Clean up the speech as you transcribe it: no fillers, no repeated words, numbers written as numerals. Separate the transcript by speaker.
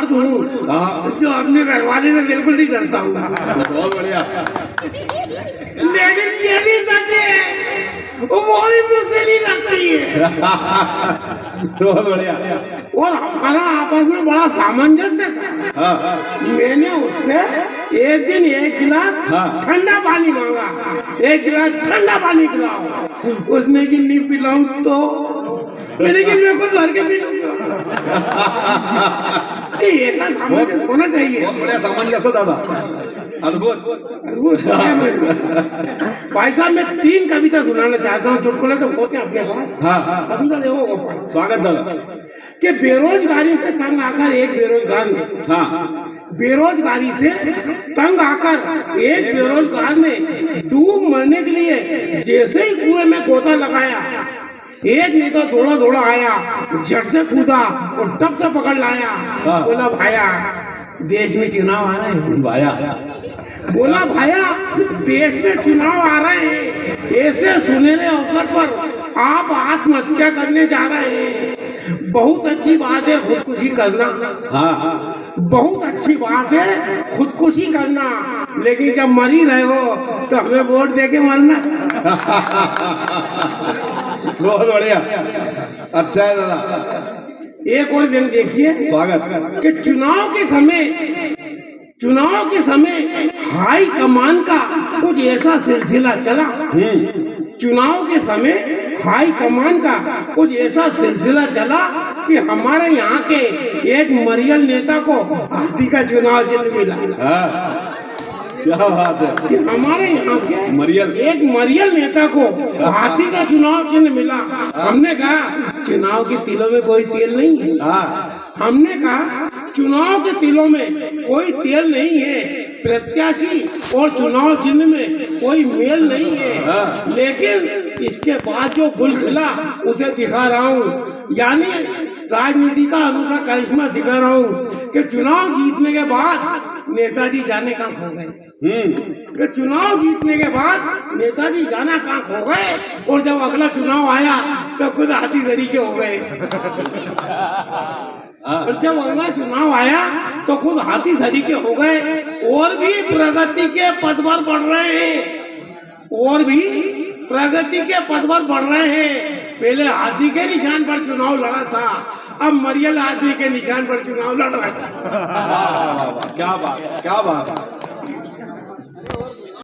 Speaker 1: मर्द हूँ जो अपने घरवाले से बिल्कुल नहीं डरता हूँ।
Speaker 2: बहुत बढ़िया।
Speaker 1: लेकिन ये भी सच है वो भी मुझसे नहीं लगती है।
Speaker 2: बहुत बढ़िया।
Speaker 1: और हमारा आपस में बड़ा सामंजस्य था। मैंने उससे एक दिन एक गिलास ठंडा पानी मांगा, एक गिलास ठंडा पानी पिलाओ। उसने कि नहीं पिलाऊं तो लेकिन मैं खुद भर के पी लूंगा। ऐसा सामंजस्य होना चाहिए।
Speaker 2: बहुत बढ़िया सामंजस्य दादा, अद्भुत।
Speaker 1: भाई साहब मैं 3 कविता सुनाना चाहता हूँ, चुटकुले तो होते हैं अपने पास। कविता देखो,
Speaker 2: स्वागत दादा।
Speaker 1: कि बेरोजगारी से तंग आकर एक बेरोजगार ने, बेरोजगारी से तंग आकर एक बेरोजगार ने डूब मरने के लिए जैसे ही कुएं में गोता लगाया, एक नेता दौड़ा दौड़ा आया, झट से कूदा और टप से पकड़ लाया। बोला भाया देश में चुनाव आ रहे हैं।
Speaker 2: भाया
Speaker 1: बोला भाया देश में चुनाव आ रहे हैं, ऐसे सुनहरे अवसर पर आप आत्महत्या करने जा रहे हैं। बहुत अच्छी बात है खुदकुशी करना, बहुत अच्छी बात है खुदकुशी करना, लेकिन जब मर ही रहे हो तो हमें वोट दे के मरना।
Speaker 2: बहुत बढ़िया, अच्छा है दादा।
Speaker 1: एक और व्यंग देखिए,
Speaker 2: स्वागत।
Speaker 1: कि चुनाव के समय हाई कमान का कुछ ऐसा सिलसिला चला। चुनाव के समय हाई कमान का कुछ ऐसा सिलसिला चला कि हमारे यहाँ के एक मरियल नेता को हाथी का चुनाव चिन्ह मिला।
Speaker 2: क्या बात है
Speaker 1: कि हमारे यहाँ के
Speaker 2: मरियल,
Speaker 1: एक मरियल नेता को हाथी का चुनाव चिन्ह मिला। हमने कहा चुनाव के तिलों में कोई तेल नहीं है। हमने कहा चुनाव के तिलों में कोई तेल नहीं है, प्रत्याशी और चुनाव चिन्ह में कोई मेल नहीं है। लेकिन इसके बाद जो फूल खिला उसे दिखा रहा हूँ, यानी राजनीति का अनूठा करिश्मा दिखा रहा हूँ कि चुनाव जीतने के बाद नेताजी जाने कहाँ खो गए। कि चुनाव जीतने के बाद नेताजी जाना कहाँ खो गए, और जब अगला चुनाव आया तो खुद हाथी सरी के हो गए। और जब अगला चुनाव आया तो खुद हाथी सरी के हो गए। और भी प्रगति के पथ पर बढ़ रहे हैं, और भी प्रगति के पथ पर बढ़ रहे हैं। पहले हाथी के निशान पर चुनाव लड़ा था, अब मरियल आदमी के निशान पर चुनाव लड़ रहा है।
Speaker 2: क्या बात, क्या बात।